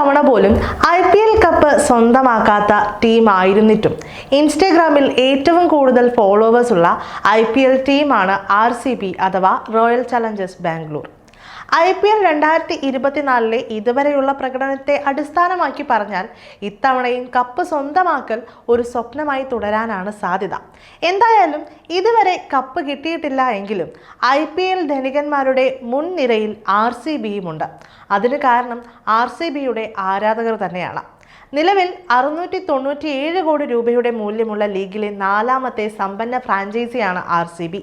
തവണ പോലും IPL cup സ്വന്തമാക്കാത്ത ടീമായിരുന്നിട്ടും ഇൻസ്റ്റഗ്രാമിൽ ഏറ്റവും കൂടുതൽ ഫോളോവേഴ്സ് ഉള്ള IPL ടീമാണ് RCB അഥവാ റോയൽ ചലഞ്ചേഴ്സ് ബാംഗ്ലൂർ. IPL 2024 ഇതുവരെയുള്ള പ്രകടനത്തെ അടിസ്ഥാനമാക്കി പറഞ്ഞാൽ ഇത്തവണയും കപ്പ് സ്വന്തമാക്കൽ ഒരു സ്വപ്നമായി തുടരാനാണ് സാധ്യത. എന്തായാലും ഇതുവരെ കപ്പ് കിട്ടിയിട്ടില്ല എങ്കിലും IPL ധനികന്മാരുടെ മുൻനിരയിൽ RCBയുമുണ്ട്. അതിന് കാരണം RCBയുടെ ആരാധകർ തന്നെയാണ്. നിലവിൽ 697 കോടി രൂപയുടെ മൂല്യമുള്ള ലീഗിലെ 4ാമത്തെ സമ്പന്ന ഫ്രാഞ്ചൈസിയാണ് RCB.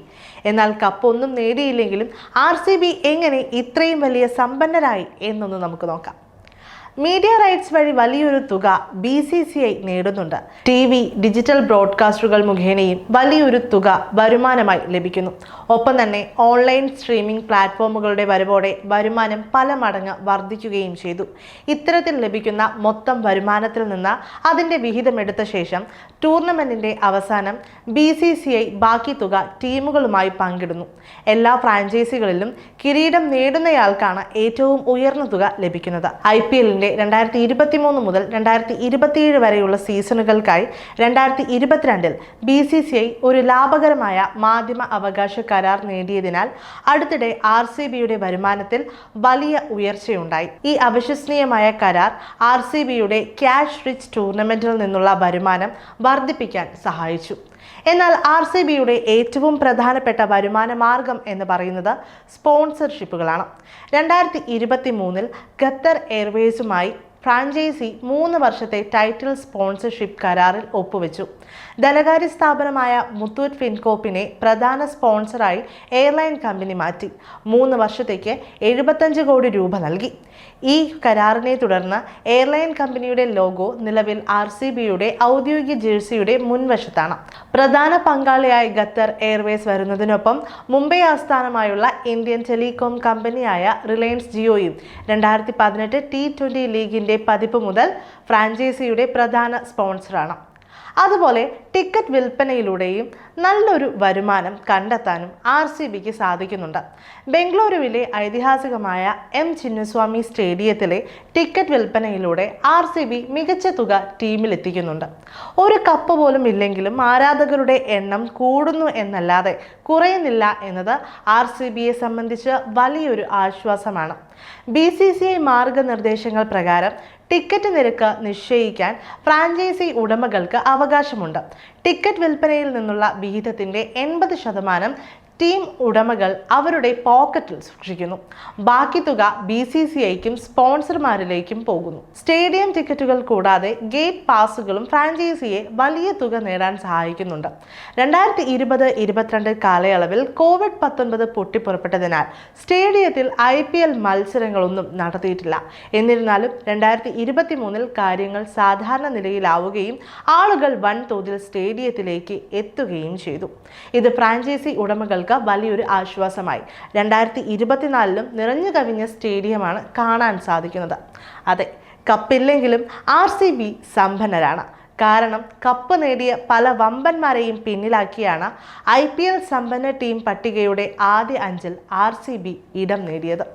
എന്നാൽ കപ്പൊന്നും നേടിയില്ലെങ്കിലും RCB എങ്ങനെ ഇത്രയും വലിയ സമ്പന്നരായി എന്നൊന്ന് നമുക്ക് നോക്കാം. മീഡിയ റൈറ്റ്സ് വഴി വലിയൊരു തുക BCCI നേടുന്നുണ്ട്. TV, ഡിജിറ്റൽ ബ്രോഡ്കാസ്റ്ററുകൾ മുഖേനയും വലിയൊരു തുക വരുമാനമായി ലഭിക്കുന്നു. ഒപ്പം തന്നെ ഓൺലൈൻ സ്ട്രീമിംഗ് പ്ലാറ്റ്ഫോമുകളുടെ വരവോടെ വരുമാനം പല മടങ്ങ് വർദ്ധിക്കുകയും ചെയ്തു. ഇത്തരത്തിൽ ലഭിക്കുന്ന മൊത്തം വരുമാനത്തിൽ നിന്ന് അതിൻ്റെ വിഹിതമെടുത്ത ശേഷം ടൂർണമെന്റിന്റെ അവസാനം BCCI ബാക്കി തുക ടീമുകളുമായി പങ്കിടുന്നു. എല്ലാ ഫ്രാഞ്ചൈസികളിലും കിരീടം നേടുന്നയാൾക്കാണ് ഏറ്റവും ഉയർന്ന തുക ലഭിക്കുന്നത്. IPLന്റെ 2023 മുതൽ 2027 വരെയുള്ള സീസണുകൾക്കായി 2022 BCCI ഒരു ലാഭകരമായ മാധ്യമ അവകാശ കരാർ നേടിയതിനാൽ അടുത്തിടെ RCBയുടെ വരുമാനത്തിൽ വലിയ ഉയർച്ചയുണ്ടായി. ഈ അവിശ്വസനീയമായ കരാർ RCBയുടെ ക്യാഷ് റിച്ച് ടൂർണമെന്റിൽ നിന്നുള്ള വരുമാനം വർദ്ധിപ്പിക്കാൻ സഹായിച്ചു. എന്നാൽ RCBയുടെ ഏറ്റവും പ്രധാനപ്പെട്ട വരുമാന മാർഗം എന്ന് പറയുന്നത് സ്പോൺസർഷിപ്പുകളാണ്. 2023 ഖത്തർ എയർവേസുമായി ഫ്രാഞ്ചൈസി 3 വർഷത്തെ ടൈറ്റിൽ സ്പോൺസർഷിപ്പ് കരാറിൽ ഒപ്പുവെച്ചു. ധനകാര്യ സ്ഥാപനമായ മുത്തൂറ്റ് ഫിൻകോപ്പിനെ പ്രധാന സ്പോൺസറായി എയർലൈൻ കമ്പനി മാറ്റി 3 വർഷത്തേക്ക് 75 കോടി രൂപ നൽകി. ഈ കരാറിനെ തുടർന്ന് എയർലൈൻ കമ്പനിയുടെ ലോഗോ നിലവിൽ RCBയുടെ ഔദ്യോഗിക ജേഴ്സിയുടെ മുൻവശത്താണ്. പ്രധാന പങ്കാളിയായി ഖത്തർ എയർവേസ് വരുന്നതിനൊപ്പം മുംബൈ ആസ്ഥാനമായുള്ള ഇന്ത്യൻ ടെലികോം കമ്പനിയായ റിലയൻസ് ജിയോയും 2018 T20 ലീഗിന്റെ പതിപ്പ് മുതൽ ഫ്രാഞ്ചൈസിയുടെ പ്രധാന സ്പോൺസറാണ്. അതുപോലെ ടിക്കറ്റ് വിൽപ്പനയിലൂടെയും നല്ലൊരു വരുമാനം കണ്ടെത്താനും RCBക്ക് സാധിക്കുന്നുണ്ട്. ബംഗളൂരുവിലെ ഐതിഹാസികമായ M ചിന്നസ്വാമി സ്റ്റേഡിയത്തിലെ ടിക്കറ്റ് വിൽപ്പനയിലൂടെ RCB മികച്ച തുക ടീമിലെത്തിക്കുന്നുണ്ട്. ഒരു കപ്പ് പോലും ഇല്ലെങ്കിലും ആരാധകരുടെ എണ്ണം കൂടുന്നു എന്നല്ലാതെ കുറയുന്നില്ല എന്നത് RCBയെ സംബന്ധിച്ച് വലിയൊരു ആശ്വാസമാണ്. BCCI മാർഗനിർദ്ദേശങ്ങൾ പ്രകാരം ടിക്കറ്റ് നിരക്ക് നിശ്ചയിക്കാൻ ഫ്രാഞ്ചൈസി ഉടമകൾക്ക് അവകാശമുണ്ട്. ടിക്കറ്റ് വിൽപ്പനയിൽ നിന്നുള്ള വിഹിതത്തിന്റെ 80% ടീം ഉടമകൾ അവരുടെ പോക്കറ്റിൽ സൂക്ഷിക്കുന്നു. ബാക്കി തുക BCCIക്കും സ്പോൺസർമാരിലേക്കും പോകുന്നു. സ്റ്റേഡിയം ടിക്കറ്റുകൾ കൂടാതെ ഗേറ്റ് പാസുകളും ഫ്രാഞ്ചൈസിയെ വലിയ തുക നേടാൻ സഹായിക്കുന്നുണ്ട്. 2020-22 കാലയളവിൽ COVID-19 പൊട്ടിപ്പുറപ്പെട്ടതിനാൽ സ്റ്റേഡിയത്തിൽ IPL മത്സരങ്ങളൊന്നും നടത്തിയിട്ടില്ല. എന്നിരുന്നാലും 2023 കാര്യങ്ങൾ സാധാരണ നിലയിലാവുകയും ആളുകൾ വൻതോതിൽ സ്റ്റേഡിയത്തിലേക്ക് എത്തുകയും ചെയ്തു. ഇത് ഫ്രാഞ്ചൈസി ഉടമകൾ വലിയൊരു ആശ്വാസമായി. 2024 നിറഞ്ഞു കവിഞ്ഞ സ്റ്റേഡിയമാണ് കാണാൻ സാധിക്കുന്നത്. അതെ, കപ്പില്ലെങ്കിലും RCB സമ്പന്നരാണ്. കാരണം കപ്പ് നേടിയ പല വമ്പന്മാരെയും പിന്നിലാക്കിയാണ് IPL സമ്പന്ന ടീം പട്ടികയുടെ ആദ്യ 5-ൽ RCB ഇടം നേടിയത്.